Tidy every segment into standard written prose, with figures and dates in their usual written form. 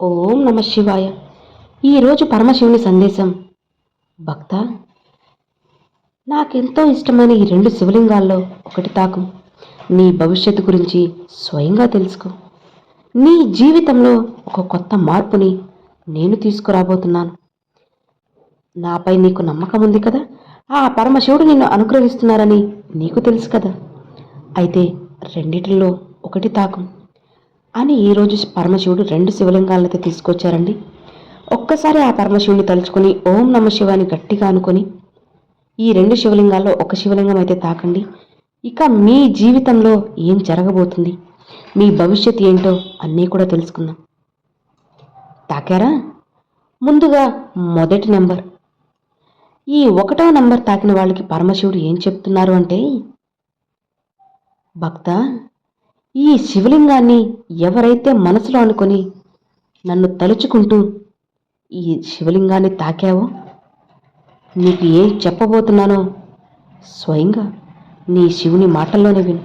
ఓం నమ శివాయ. ఈరోజు పరమశివుని సందేశం. భక్త, నాకెంతో ఇష్టమైన ఈ రెండు శివలింగాల్లో ఒకటి తాకు. నీ భవిష్యత్తు గురించి స్వయంగా తెలుసుకో. నీ జీవితంలో ఒక కొత్త మార్పుని నేను తీసుకురాబోతున్నాను. నాపై నీకు నమ్మకం ఉంది కదా? ఆ పరమశివుడు నిన్ను అనుగ్రహిస్తున్నారని నీకు తెలుసు కదా? అయితే రెండిటిలో ఒకటి తాకు అని ఈరోజు పరమశివుడు రెండు శివలింగాలనైతే తీసుకొచ్చారండి. ఒక్కసారి ఆ పరమశివుని తలుచుకొని ఓం నమ శివాని గట్టిగా అనుకొని ఈ రెండు శివలింగాల్లో ఒక శివలింగం అయితే తాకండి. ఇక మీ జీవితంలో ఏం జరగబోతుంది, మీ భవిష్యత్ ఏంటో అన్నీ కూడా తెలుసుకుందాం. తాకారా? ముందుగా మొదటి నెంబర్. ఈ 1వ నంబర్ తాకిన వాళ్ళకి పరమశివుడు ఏం చెప్తున్నారు అంటే, భక్త, ఈ శివలింగాన్ని ఎవరైతే మనసులో అనుకొని నన్ను తలుచుకుంటూ ఈ శివలింగాన్ని తాకావో, నీకు ఏం చెప్పబోతున్నానో స్వయంగా నీ శివుని మాటల్లోనే విను.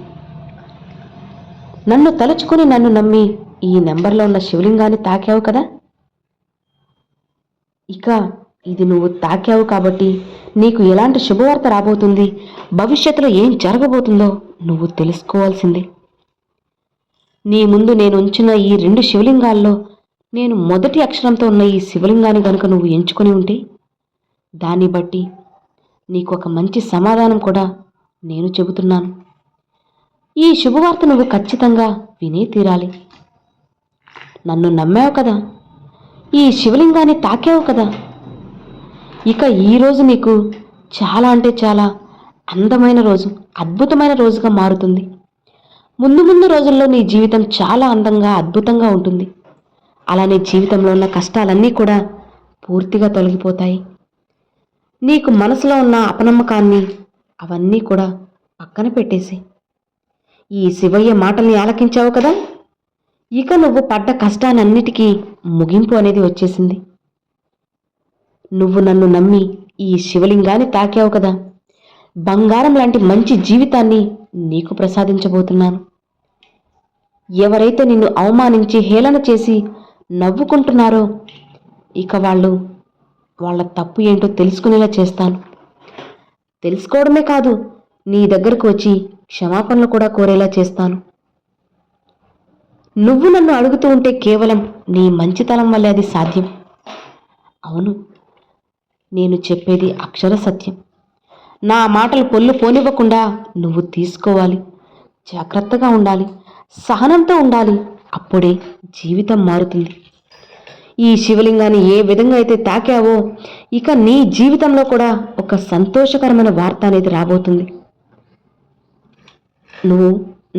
నన్ను తలుచుకొని నన్ను నమ్మి ఈ నెంబర్లో ఉన్న శివలింగాన్ని తాకావు కదా? ఇక ఇది నువ్వు తాకావు కాబట్టి నీకు ఎలాంటి శుభవార్త రాబోతుంది, భవిష్యత్తులో ఏం జరగబోతుందో నువ్వు తెలుసుకోవాల్సిందే. నీ ముందు నేను ఉంచిన ఈ రెండు శివలింగాల్లో నేను మొదటి అక్షరంతో ఉన్న ఈ శివలింగాన్ని కనుక నువ్వు ఎంచుకొని ఉంటే, దాన్ని బట్టి నీకు ఒక మంచి సమాధానం కూడా నేను చెబుతున్నాను. ఈ శుభవార్త నువ్వు ఖచ్చితంగా వినే తీరాలి. నన్ను నమ్మావు కదా, ఈ శివలింగాన్ని తాకావు కదా, ఇక ఈరోజు నీకు చాలా అంటే చాలా అందమైన రోజు, అద్భుతమైన రోజుగా మారుతుంది. ముందు ముందు రోజుల్లో నీ జీవితం చాలా అందంగా, అద్భుతంగా ఉంటుంది. అలానే జీవితంలో ఉన్న కష్టాలన్నీ కూడా పూర్తిగా తొలగిపోతాయి. నీకు మనసులో ఉన్న అపనమ్మకాన్ని అవన్నీ కూడా పక్కన పెట్టేసి ఈ శివయ్య మాటల్ని ఆలకించావు కదా, ఇక నువ్వు పడ్డ కష్టాలన్నిటికీ ముగింపు అనేది వచ్చేసింది. నువ్వు నన్ను నమ్మి ఈ శివలింగాన్ని తాకావు కదా, బంగారం లాంటి మంచి జీవితాన్ని నీకు ప్రసాదించబోతున్నాను. ఎవరైతే నిన్ను అవమానించి హేళన చేసి నవ్వుకుంటున్నారో, ఇక వాళ్ళ తప్పు ఏంటో తెలుసుకునేలా చేస్తాను. తెలుసుకోవడమే కాదు, నీ దగ్గరకు వచ్చి క్షమాపణలు కూడా కోరేలా చేస్తాను. నువ్వు నన్ను అడుగుతూ ఉంటే కేవలం నీ మంచితనం వల్లే అది సాధ్యం. అవును, నేను చెప్పేది అక్షర సత్యం. నా మాటలు పొల్లు పోనివ్వకుండా నువ్వు తీసుకోవాలి. జాగ్రత్తగా ఉండాలి, సహనంతో ఉండాలి. అప్పుడే జీవితం మారుతుంది. ఈ శివలింగాన్ని ఏ విధంగా అయితే తాకావో, ఇక నీ జీవితంలో కూడా ఒక సంతోషకరమైన వార్త అనేది రాబోతుంది. నువ్వు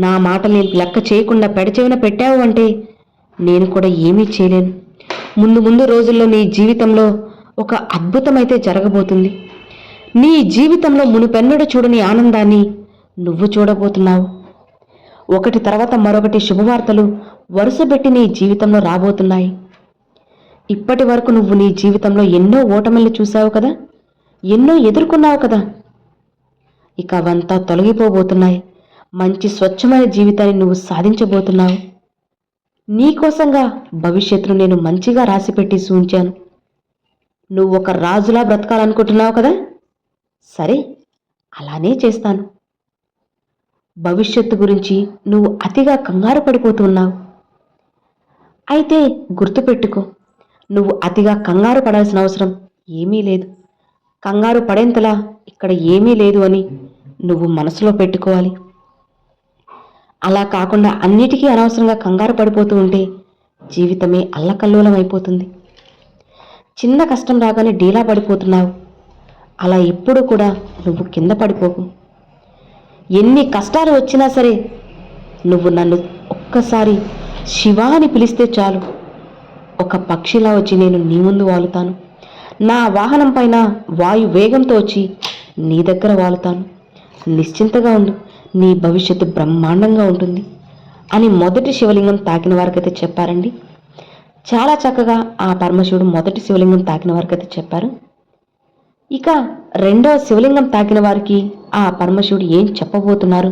నా మాటల్ని లెక్క చేయకుండా పెడచెవిన పెట్టావు అంటే నేను కూడా ఏమీ చేయలేను. ముందు ముందు రోజుల్లో నీ జీవితంలో ఒక అద్భుతమైతే జరగబోతుంది. నీ జీవితంలో మునుపెన్నడూ చూడని ఆనందాన్ని నువ్వు చూడబోతున్నావు. ఒకటి తర్వాత మరొకటి శుభవార్తలు వరుసపెట్టి నీ జీవితంలో రాబోతున్నాయి. ఇప్పటి వరకు నువ్వు నీ జీవితంలో ఎన్నో ఓటమిలు చూశావు కదా, ఎన్నో ఎదుర్కొన్నావు కదా, ఇక అవంతా తొలగిపోబోతున్నాయి. మంచి స్వచ్ఛమైన జీవితాన్ని నువ్వు సాధించబోతున్నావు. నీకోసంగా భవిష్యత్తును నేను మంచిగా రాసిపెట్టి ఉంచాను. నువ్వు ఒక రాజులా బ్రతకాలనుకుంటున్నావు కదా, సరే, అలానే చేస్తాను. భవిష్యత్తు గురించి నువ్వు అతిగా కంగారు పడిపోతున్నావు. అయితే గుర్తుపెట్టుకో, నువ్వు అతిగా కంగారు పడాల్సిన అవసరం ఏమీ లేదు. కంగారు పడేంతలా ఇక్కడ ఏమీ లేదు అని నువ్వు మనసులో పెట్టుకోవాలి. అలా కాకుండా అన్నిటికీ అనవసరంగా కంగారు పడిపోతూ ఉంటే జీవితమే అల్లకల్లోలం అయిపోతుంది. చిన్న కష్టం రాగానే డీలా పడిపోతున్నావు. అలా ఎప్పుడు కూడా నువ్వు కింద పడిపోకు. ఎన్ని కష్టాలు వచ్చినా సరే నువ్వు నన్ను ఒక్కసారి శివా అని పిలిస్తే చాలు, ఒక పక్షిలా వచ్చి నేను నీ ముందు వాలుతాను. నా వాహనం పైన వాయు వేగంతో వచ్చి నీ దగ్గర వాలుతాను. నిశ్చింతగా ఉండు, నీ భవిష్యత్తు బ్రహ్మాండంగా ఉంటుంది అని మొదటి శివలింగం తాకిన వారికైతే చెప్పారండి. చాలా చక్కగా ఆ పరమశివుడు మొదటి శివలింగం తాకిన వారికైతే చెప్పారు. ఇక రెండవ శివలింగం తాకిన వారికి ఆ పరమశివుడు ఏం చెప్పబోతున్నారు,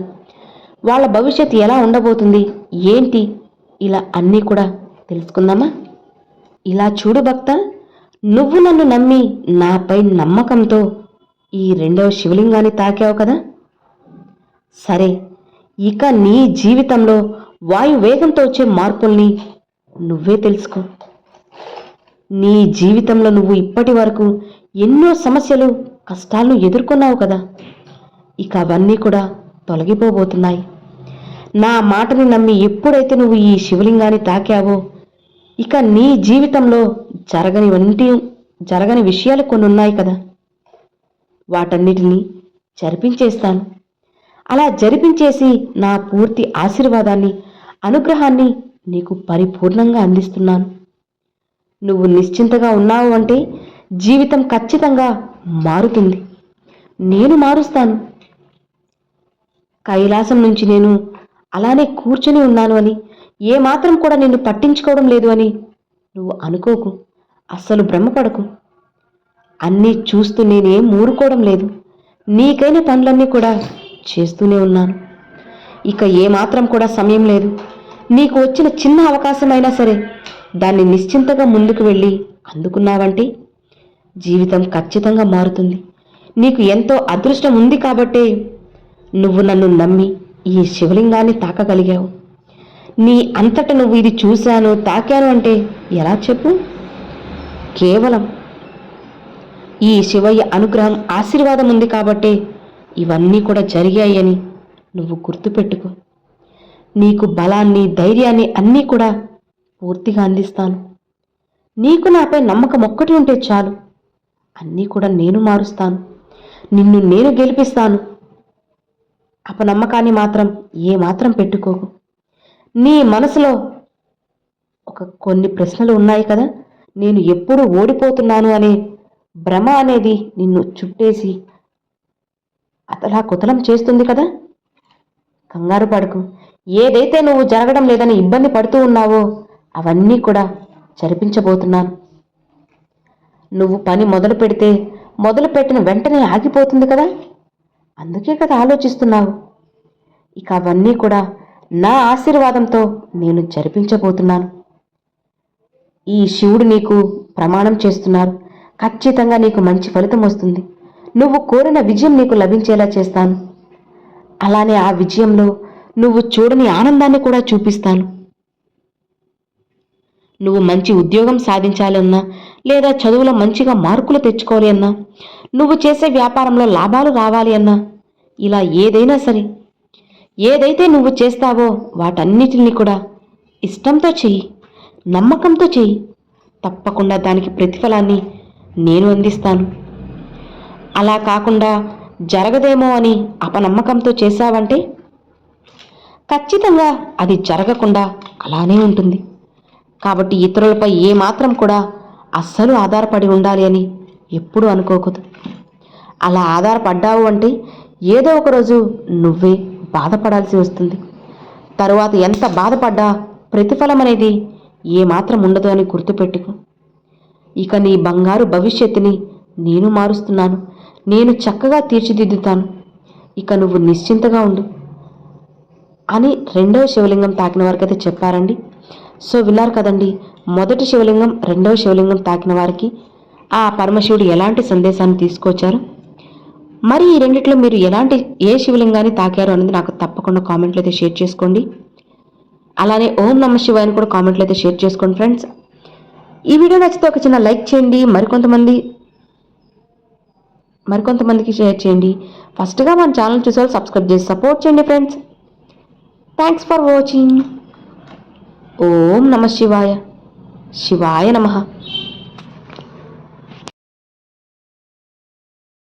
వాళ్ళ భవిష్యత్తు ఎలా ఉండబోతుంది ఏంటి, ఇలా అన్నీ కూడా తెలుసుకుందామా? ఇలా చూడు భక్త, నువ్వు నన్ను నమ్మి నాపై నమ్మకంతో ఈ రెండవ శివలింగాన్ని తాకావు కదా. సరే, ఇక నీ జీవితంలో వాయువేగంతో వచ్చే మార్పుల్ని నువ్వే తెలుసుకో. నీ జీవితంలో నువ్వు ఇప్పటి వరకు ఎన్నో సమస్యలు, కష్టాలను ఎదుర్కొన్నావు కదా. ఇక అవన్నీ కూడా తొలగిపోబోతున్నాయి. నా మాటని నమ్మి ఎప్పుడైతే నువ్వు ఈ శివలింగాన్ని తాకావో, ఇక నీ జీవితంలో జరగని విషయాలు కొన్ని ఉన్నాయి కదా, వాటన్నిటినీ జరిపించేస్తాను. అలా జరిపించేసి నా పూర్తి ఆశీర్వాదాన్ని, అనుగ్రహాన్ని నీకు పరిపూర్ణంగా అందిస్తున్నాను. నువ్వు నిశ్చింతగా ఉన్నావు అంటే జీవితం ఖచ్చితంగా మారుతుంది. నేను మారుస్తాను. కైలాసం నుంచి నేను అలానే కూర్చుని ఉన్నాను అని, ఏమాత్రం కూడా నిన్ను పట్టించుకోవడం లేదు అని నువ్వు అనుకోకు. అస్సలు భ్రమపడకు. అన్నీ చూస్తూ నేనేం ఊరుకోవడం లేదు. నీకైన పనులన్నీ కూడా చేస్తూనే ఉన్నాను. ఇక ఏమాత్రం కూడా సమయం లేదు. నీకు వచ్చిన చిన్న అవకాశమైనా సరే దాన్ని నిశ్చింతగా ముందుకు వెళ్ళి అందుకున్నావంటే జీవితం ఖచ్చితంగా మారుతుంది. నీకు ఎంతో అదృష్టం ఉంది కాబట్టే నువ్వు నన్ను నమ్మి ఈ శివలింగాన్ని తాకగలిగావు. నీ అంతట నువ్వు ఇది చూశాను, తాకాను అంటే ఎలా చెప్పు? కేవలం ఈ శివయ్య అనుగ్రహం, ఆశీర్వాదం ఉంది కాబట్టే ఇవన్నీ కూడా జరిగాయని నువ్వు గుర్తుపెట్టుకో. నీకు బలాన్ని, ధైర్యాన్ని అన్నీ కూడా పూర్తిగా అందిస్తాను. నీకు నాపై నమ్మకం ఒక్కటి ఉంటే చాలు, అన్నీ కూడా నేను మారుస్తాను. నిన్ను నేను గెలిపిస్తాను. అపనమ్మకాన్ని మాత్రం ఏమాత్రం పెట్టుకోకు. నీ మనసులో కొన్ని ప్రశ్నలు ఉన్నాయి కదా, నేను ఎప్పుడు ఓడిపోతున్నాను అనే భ్రమ అనేది నిన్ను చుట్టేసి అతలాకుతలం చేస్తుంది కదా. కంగారు పడకు. ఏదైతే నువ్వు జరగడం లేదని ఇబ్బంది పడుతూ ఉన్నావో అవన్నీ కూడా జరిపించబోతున్నాను. నువ్వు పని మొదలు పెడితే మొదలుపెట్టిన వెంటనే ఆగిపోతుంది కదా, అందుకే కదా ఆలోచిస్తున్నావు. ఇక అవన్నీ కూడా నా ఆశీర్వాదంతో నేను జరిపించబోతున్నాను. ఈ శివుడు నీకు ప్రమాణం చేస్తున్నారు. ఖచ్చితంగా నీకు మంచి ఫలితం వస్తుంది. నువ్వు కోరిన విజయం నీకు లభించేలా చేస్తాను. అలానే ఆ విజయంలో నువ్వు చూడని ఆనందాన్ని కూడా చూపిస్తాను. నువ్వు మంచి ఉద్యోగం సాధించాలన్నా, లేదా చదువులో మంచిగా మార్కులు తెచ్చుకోవాలి అన్నా, నువ్వు చేసే వ్యాపారంలో లాభాలు రావాలి అన్నా, ఇలా ఏదైనా సరే, ఏదైతే నువ్వు చేస్తావో వాటన్నిటిని కూడా ఇష్టంతో చెయ్యి, నమ్మకంతో చెయ్యి. తప్పకుండా దానికి ప్రతిఫలాన్ని నేను అందిస్తాను. అలా కాకుండా జరగదేమో అని అపనమ్మకంతో చేశావంటే ఖచ్చితంగా అది జరగకుండా అలానే ఉంటుంది. కాబట్టి ఇతరులపై ఏమాత్రం కూడా అస్సలు ఆధారపడి ఉండాలి అని ఎప్పుడూ అనుకోకూడదు. అలా ఆధారపడ్డావు అంటే ఏదో ఒక రోజు నువ్వే బాధపడాల్సి వస్తుంది. తరువాత ఎంత బాధపడ్డా ప్రతిఫలం అనేది ఏమాత్రం ఉండదు అని గుర్తుపెట్టుకో. ఇక నీ బంగారు భవిష్యత్తుని నేను మారుస్తున్నాను. నేను చక్కగా తీర్చిదిద్దుతాను. ఇక నువ్వు నిశ్చింతగా ఉండు అని రెండవ శివలింగం తాకిన వారికైతే చెప్పారండి. సో విన్నారు కదండి, మొదటి శివలింగం, రెండవ శివలింగం తాకిన వారికి ఆ పరమశివుడు ఎలాంటి సందేశాన్ని తీసుకొచ్చారు. మరి ఈ రెండిట్లో మీరు ఏ శివలింగాన్ని తాకారు అనేది నాకు తప్పకుండా కామెంట్లో అయితే షేర్ చేసుకోండి. అలానే ఓం నమః శివాయ అని కూడా కామెంట్లో అయితే షేర్ చేసుకోండి ఫ్రెండ్స్. ఈ వీడియో నచ్చితే ఒక చిన్న లైక్ చేయండి, మరికొంతమందికి షేర్ చేయండి. ఫస్ట్గా మన ఛానల్ చూసేవాళ్ళు సబ్స్క్రైబ్ చేసి సపోర్ట్ చేయండి ఫ్రెండ్స్. Thanks for watching. ఓం నమః శివాయ. శివాయ నమః.